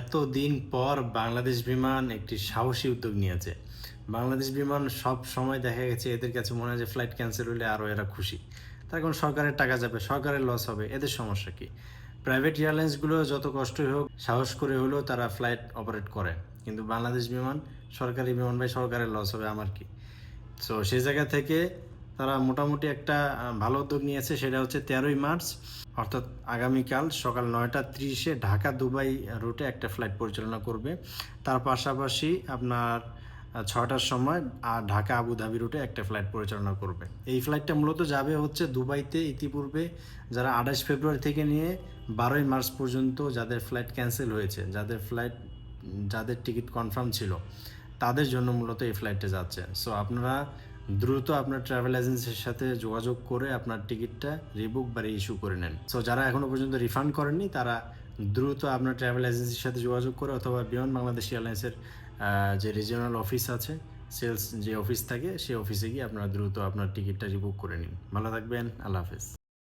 এতদিন পর বাংলাদেশ বিমান একটি সাহসী উদ্যোগ নিয়েছে। বাংলাদেশ বিমান সব সময় দেখা গেছে এদের কাছে মনে হয় যে ফ্লাইট ক্যান্সেল হলে আরও এরা খুশি। তার কারণ সরকারের টাকা যাবে, সরকারের লস হবে, এদের সমস্যা কি? প্রাইভেট এয়ারলাইন্সগুলো যত কষ্টই হোক সাহস করে হলেও তারা ফ্লাইট অপারেট করে, কিন্তু বাংলাদেশ বিমান সরকারি বিমান, ভাই সরকারের লস হবে আমার কি? সো সেই জায়গা থেকে তারা মোটামুটি একটা ভালো উদ্যোগ নিয়েছে, সেটা হচ্ছে 13ই মার্চ, অর্থাৎ আগামীকাল সকাল 9:30-এ ঢাকা দুবাই রুটে একটা ফ্লাইট পরিচালনা করবে। তার পাশাপাশি আপনার 6টার সময় আর ঢাকা আবুধাবি রুটে একটা ফ্লাইট পরিচালনা করবে। এই ফ্লাইটটা মূলত যাবে হচ্ছে দুবাইতে। ইতিপূর্বে যারা 28 ফেব্রুয়ারি থেকে নিয়ে 12ই মার্চ পর্যন্ত যাদের ফ্লাইট ক্যান্সেল হয়েছে, যাদের টিকিট কনফার্ম ছিল, তাদের জন্য মূলত এই ফ্লাইটটা যাচ্ছে। সো আপনারা দ্রুত আপনার ট্রাভেল এজেন্সির সাথে যোগাযোগ করে আপনার টিকিটটা রিবুক বা ইস্যু করে নেন। সো যারা এখনও পর্যন্ত রিফান্ড করেননি তারা দ্রুত আপনার ট্রাভেল এজেন্সির সাথে যোগাযোগ করে অথবা বিমান বাংলাদেশ এয়ারলাইন্সের যে রিজিওনাল অফিস আছে, সেলস যে অফিস থাকে, সেই অফিসে গিয়ে আপনারা দ্রুত আপনার টিকিটটা রিবুক করে নিন। ভালো থাকবেন, আল্লাহ হাফেজ।